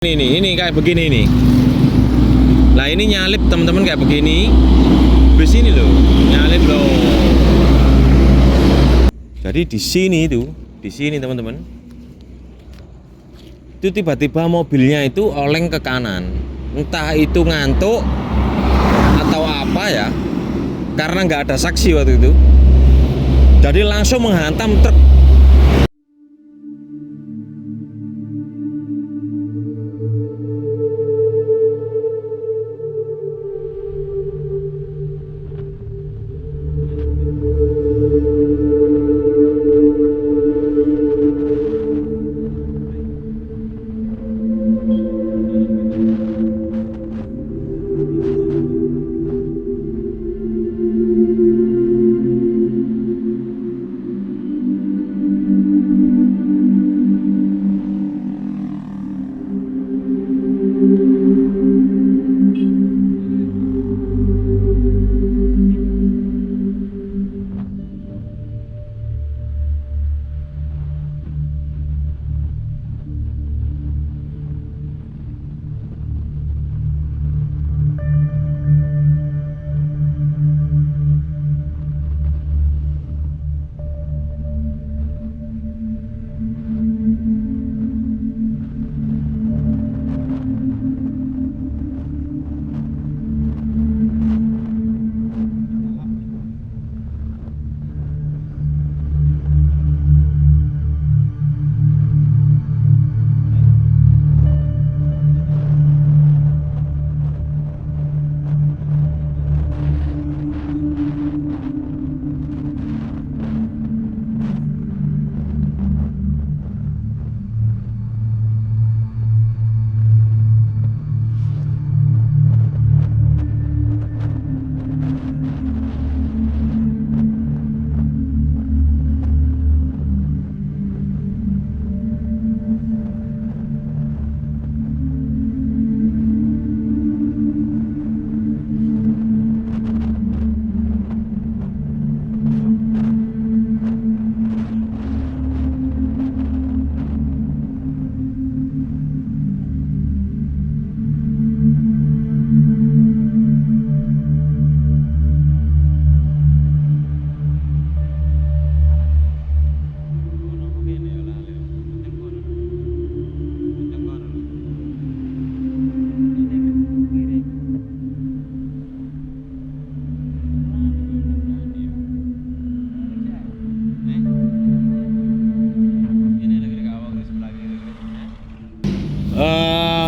Ini kayak begini nih. Nah ini nyalip teman-teman kayak begini. Bus ini loh, nyalip loh. Jadi di sini teman-teman. Itu tiba-tiba mobilnya itu oleng ke kanan. Entah itu ngantuk atau apa ya. Karena nggak ada saksi waktu itu. Jadi langsung menghantam truk.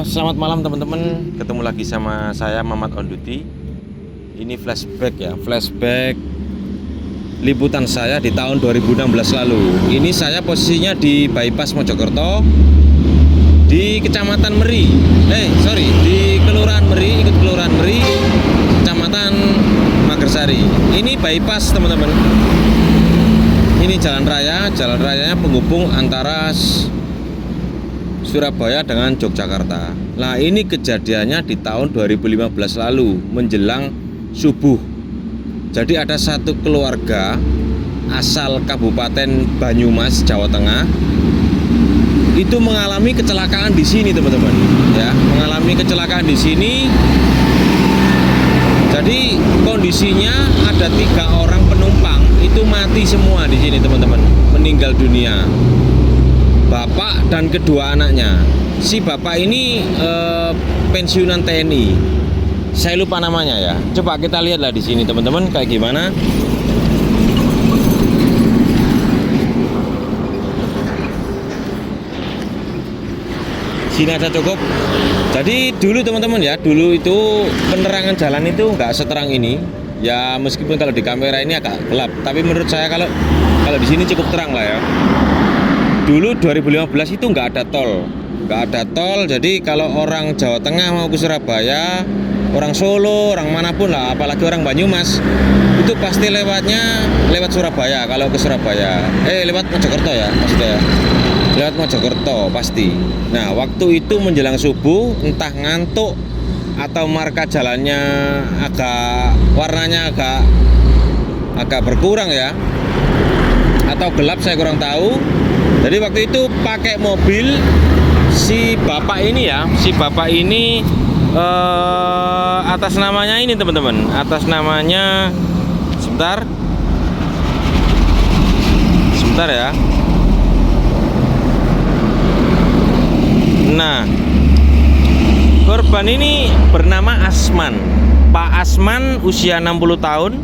Selamat malam teman-teman, ketemu lagi sama saya Mamat On Duty. Ini flashback ya, flashback liputan saya di tahun 2016 lalu. Ini saya posisinya di bypass Mojokerto, di Kecamatan Meri. Di Kelurahan Meri, ikut Kelurahan Meri, Kecamatan Magersari. Ini bypass teman-teman. Ini jalan rayanya penghubung antara Surabaya dengan Yogyakarta. Nah ini kejadiannya di tahun 2015 lalu menjelang subuh. Jadi ada satu keluarga asal Kabupaten Banyumas, Jawa Tengah, itu mengalami kecelakaan di sini teman-teman. Ya, mengalami kecelakaan di sini. Jadi kondisinya ada 3 orang penumpang itu mati semua di sini teman-teman, meninggal dunia. Bapak dan kedua anaknya. Si bapak ini pensiunan TNI. Saya lupa namanya ya. Coba kita lihatlah di sini teman-teman kayak gimana. Sini aja cukup. Jadi dulu teman-teman ya, dulu itu penerangan jalan itu nggak seterang ini. Ya meskipun kalau di kamera ini agak gelap, tapi menurut saya kalau di sini cukup terang lah ya. Dulu 2015 itu nggak ada tol, jadi kalau orang Jawa Tengah mau ke Surabaya, orang Solo, orang manapun lah, apalagi orang Banyumas, itu pasti lewat Surabaya. Kalau ke Surabaya, lewat Mojokerto ya maksudnya, lewat Mojokerto pasti. Nah waktu itu menjelang subuh, entah ngantuk atau marka jalannya warnanya agak berkurang ya, atau gelap saya kurang tahu. Jadi waktu itu pakai mobil si bapak ini ya, atas namanya ini teman-teman, atas namanya sebentar ya. Nah, korban ini bernama Asman, Pak Asman, usia 60 tahun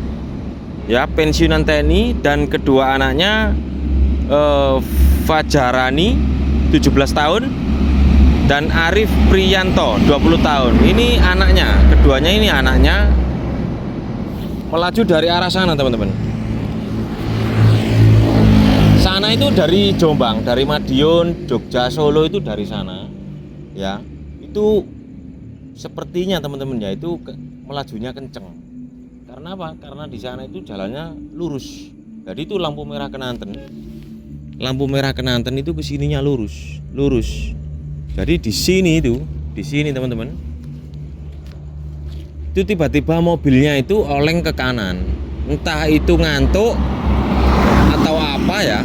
ya, pensiunan TNI, dan kedua anaknya Fajarani 17 tahun dan Arif Priyanto 20 tahun. Ini anaknya, keduanya ini anaknya melaju dari arah sana teman-teman. Sana itu dari Jombang, dari Madiun, Jogja, Solo, itu dari sana ya. Itu sepertinya teman-teman ya, itu melajunya kenceng. Karena apa? Karena di sana itu jalannya lurus. Jadi itu lampu merah Kenanten. Lampu merah Kenanten itu kesininya lurus. Jadi di sini teman-teman, itu tiba-tiba mobilnya itu oleng ke kanan. Entah itu ngantuk atau apa ya,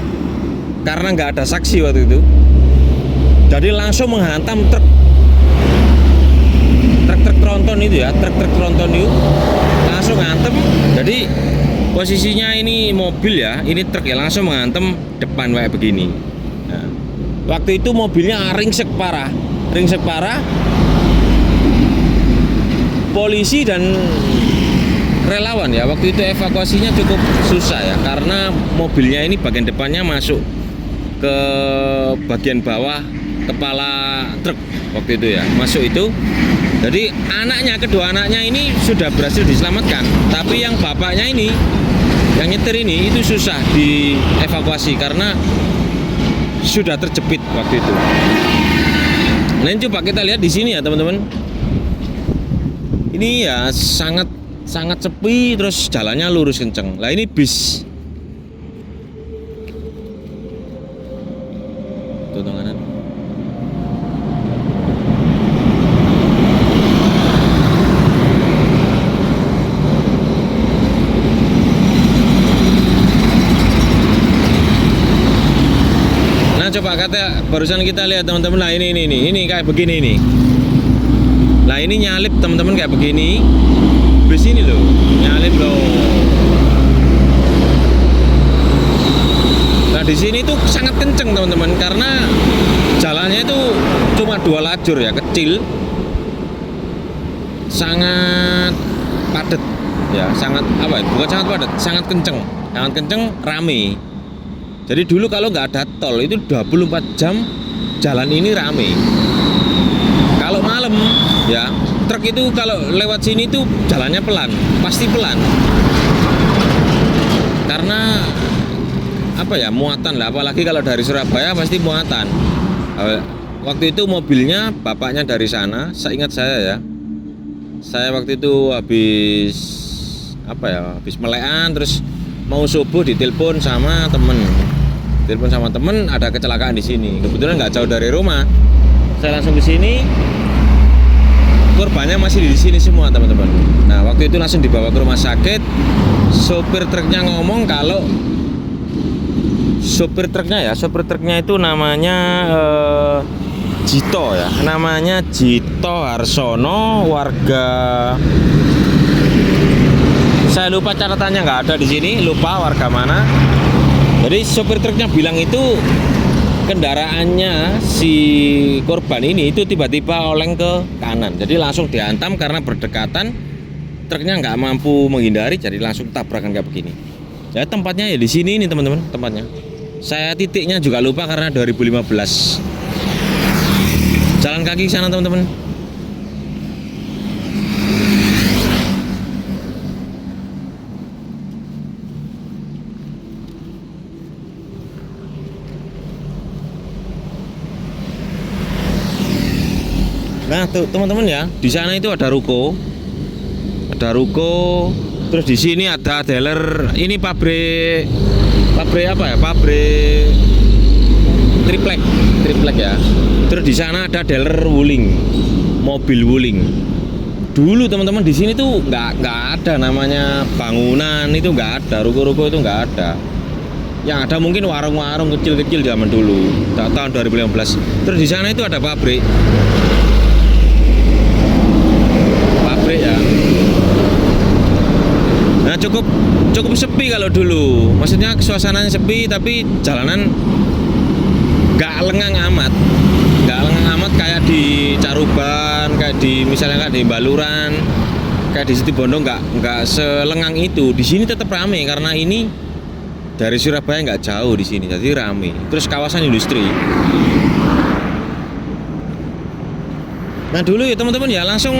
karena nggak ada saksi waktu itu. Jadi langsung menghantam truk tronton itu ya, truk tronton itu langsung ngantem. Jadi posisinya ini mobil ya, ini truk ya, langsung menghantam depan kayak begini. Nah, waktu itu mobilnya ringsek parah. Polisi dan relawan ya, waktu itu evakuasinya cukup susah ya, karena mobilnya ini bagian depannya masuk ke bagian bawah kepala truk waktu itu ya, masuk itu. Jadi kedua anaknya ini sudah berhasil diselamatkan, tapi yang bapaknya ini, yang nyetir ini, itu susah dievakuasi karena sudah terjepit waktu itu. Nah, coba kita lihat di sini ya teman-teman. Ini ya sangat sepi, terus jalannya lurus kenceng. Lah ini bis. Tuh kanan. Coba kata barusan kita lihat teman-teman, lah ini kayak begini nih. Lah ini nyalip teman-teman kayak begini. Bis ini loh, nyalip loh. Nah di sini tuh sangat kenceng teman-teman, karena jalannya itu cuma 2 lajur ya, kecil, sangat padat ya, bukan sangat padat, sangat kenceng, rame. Jadi dulu kalau nggak ada tol itu 24 jam jalan ini rame. Kalau malam ya, truk itu kalau lewat sini tuh jalannya pelan, pasti pelan. Karena apa ya, muatan lah, apalagi kalau dari Surabaya pasti muatan. Waktu itu mobilnya bapaknya dari sana, seingat saya ya. Saya waktu itu habis melekan, terus mau subuh ditelepon sama temen, ada kecelakaan di sini. Kebetulan nggak jauh dari rumah, saya langsung ke sini. Korbannya masih di sini semua teman-teman. Nah waktu itu langsung dibawa ke rumah sakit. Sopir truknya ngomong kalau sopir truknya itu namanya Jito ya, namanya Jito Harsono, warga, saya lupa catatannya, nggak ada di sini, lupa warga mana. Jadi sopir truknya bilang itu kendaraannya si korban ini itu tiba-tiba oleng ke kanan, jadi langsung dihantam karena berdekatan, truknya nggak mampu menghindari, jadi langsung tabrakan kayak begini. Ya tempatnya ya di sini ini teman-teman, tempatnya. Saya titiknya juga lupa karena 2015. Jalan kaki sana teman-teman. Nah tuh teman-teman ya, di sana itu ada ruko, terus di sini ada dealer, ini pabrik apa ya, pabrik triplek ya. Terus di sana ada dealer Wuling, mobil Wuling. Dulu teman-teman di sini tuh nggak ada namanya bangunan, itu nggak ada, ruko-ruko itu nggak ada. Yang ada mungkin warung-warung kecil-kecil zaman dulu, tahun 2015. Terus di sana itu ada pabrik ya. Nah, cukup sepi kalau dulu. Maksudnya suasananya sepi, tapi jalanan nggak lengang amat. Nggak lengang amat kayak di Caruban, kayak di misalnya kayak di Baluran, kayak di Situbondo, nggak selengang itu. Di sini tetap ramai karena ini dari Surabaya nggak jauh di sini, jadi ramai. Terus kawasan industri. Nah dulu ya teman-teman ya langsung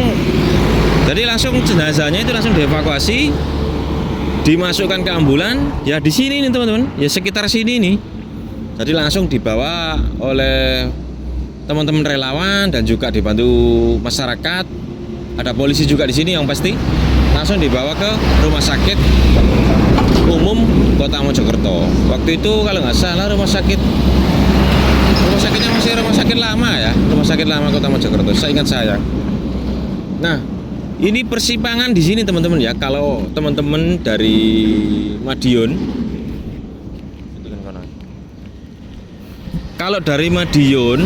jenazahnya itu langsung dievakuasi, dimasukkan ke ambulan ya di sini nih teman-teman, ya sekitar sini nih. Jadi langsung dibawa oleh teman-teman relawan dan juga dibantu masyarakat. Ada polisi juga di sini yang pasti. Langsung dibawa ke rumah sakit umum Kota Mojokerto. Waktu itu kalau nggak salah rumah sakitnya masih rumah sakit lama ya, rumah sakit lama Kota Mojokerto. Seingat saya. Nah, ini persimpangan di sini teman-teman ya. Kalau teman-teman dari Madiun, kalau dari Madiun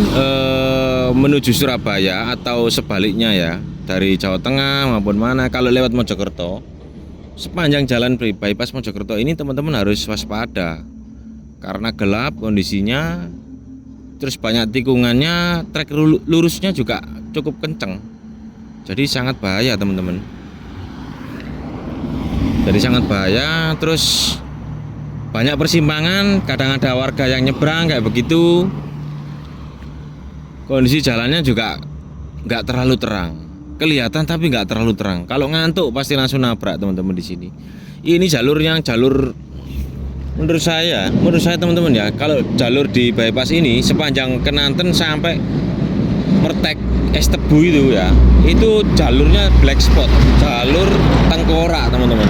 menuju Surabaya atau sebaliknya ya, dari Jawa Tengah maupun mana, kalau lewat Mojokerto, sepanjang jalan bypass Mojokerto ini teman-teman harus waspada karena gelap kondisinya. Terus banyak tikungannya, trek lurusnya juga cukup kenceng. Jadi sangat bahaya teman-teman. Jadi sangat bahaya. Terus banyak persimpangan, kadang ada warga yang nyebrang kayak begitu. Kondisi jalannya juga nggak terlalu terang, kelihatan tapi nggak terlalu terang. Kalau ngantuk pasti langsung nabrak teman-teman di sini. Ini jalur menurut saya teman-teman ya, kalau jalur di bypass ini sepanjang Kenanten sampai Mertek Es Tebu itu ya, itu jalurnya black spot, jalur tengkorak teman-teman.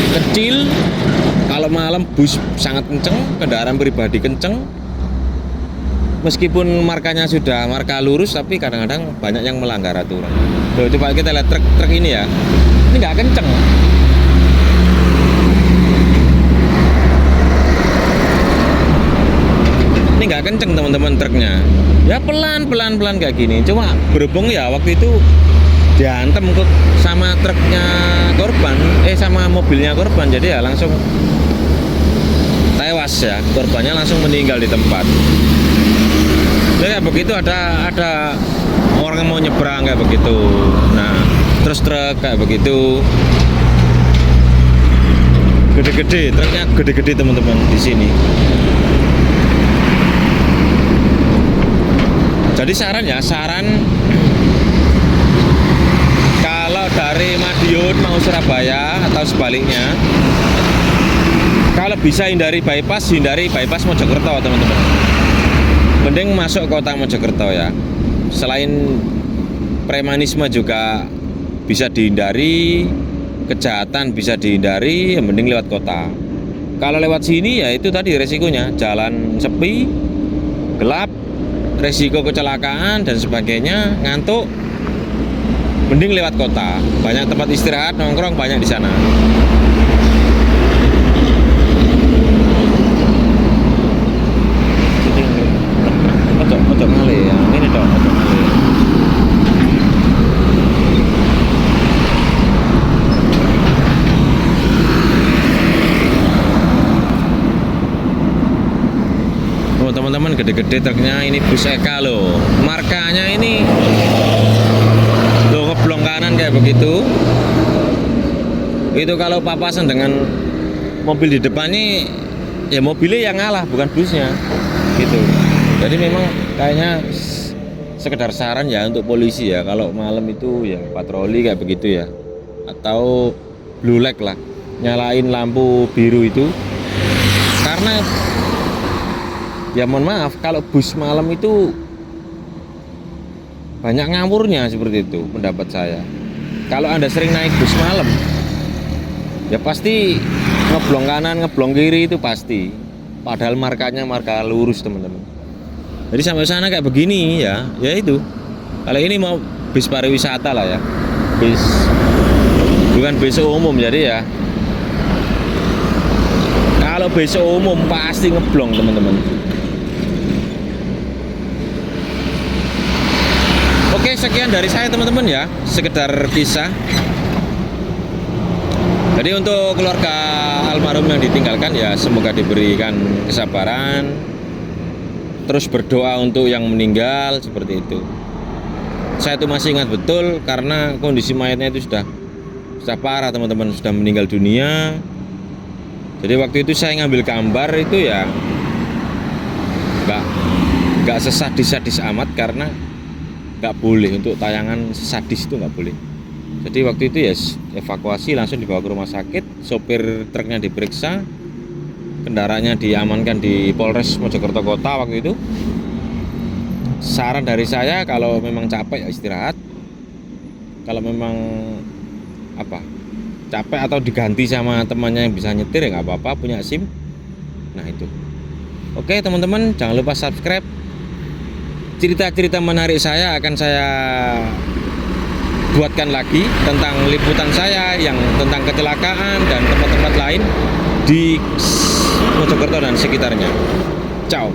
Kecil, kalau malam bus sangat kenceng, kendaraan pribadi kenceng. Meskipun markanya sudah marka lurus, tapi kadang-kadang banyak yang melanggar aturan. Loh, coba kita lihat truk ini ya, ini nggak kenceng. Ini nggak kenceng teman-teman truknya. Ya pelan kayak gini. Cuma berhubung ya waktu itu diantem sama truknya korban, sama mobilnya korban, jadi ya langsung tewas ya, korbannya langsung meninggal di tempat. Jadi ya begitu ada orang yang mau nyebrang kayak begitu. Nah, terus truk kayak begitu. Gede-gede, truknya gede-gede teman-teman di sini. Jadi saran kalau dari Madiun mau Surabaya atau sebaliknya, kalau bisa hindari bypass Mojokerto teman-teman. Mending masuk kota Mojokerto ya. Selain premanisme juga bisa dihindari, kejahatan bisa dihindari, yang mending lewat kota. Kalau lewat sini ya itu tadi resikonya, jalan sepi, gelap, resiko kecelakaan dan sebagainya, ngantuk. Mending lewat kota, banyak tempat istirahat, nongkrong banyak di sana. Ojo ngale ya, ini dong, ojo ngale. Oh teman-teman, gede-gede truknya, ini bus Eka loh. Markanya ini loh, ngeblong kanan kayak begitu. Itu kalau papasan dengan mobil di depan ini, ya mobilnya yang ngalah, bukan busnya gitu. Jadi memang kayaknya sekedar saran ya untuk polisi ya, kalau malam itu ya patroli kayak begitu ya, atau blue light lah, nyalain lampu biru itu. Karena ya mohon maaf, kalau bus malam itu banyak ngawurnya, seperti itu pendapat saya. Kalau Anda sering naik bus malam, ya pasti ngeblong kanan, ngeblong kiri itu pasti. Padahal markanya marka lurus teman-teman. Jadi sampai sana kayak begini ya, ya itu. Kalau ini mau bis pariwisata lah ya, bukan bis umum. Jadi ya, kalau kalau bis umum pasti ngeblong teman-teman. Oke, sekian dari saya teman-teman ya, sekedar kisah. Jadi untuk keluarga almarhum yang ditinggalkan ya semoga diberikan kesabaran, terus berdoa untuk yang meninggal seperti itu. Saya itu masih ingat betul karena kondisi mayatnya itu sudah parah teman-teman, sudah meninggal dunia. Jadi waktu itu saya ngambil gambar itu ya nggak sesadis-sadis amat karena nggak boleh untuk tayangan sadis itu nggak boleh. Jadi waktu itu ya evakuasi langsung dibawa ke rumah sakit, sopir truknya diperiksa, kendaraannya diamankan di Polres Mojokerto Kota waktu itu. Saran dari saya kalau memang capek ya istirahat, kalau memang capek atau diganti sama temannya yang bisa nyetir ya nggak apa-apa, punya SIM. Nah itu. Oke teman-teman, jangan lupa subscribe. Cerita-cerita menarik saya akan saya buatkan lagi tentang liputan saya yang tentang kecelakaan dan tempat-tempat lain di Mojokerto dan sekitarnya. Ciao.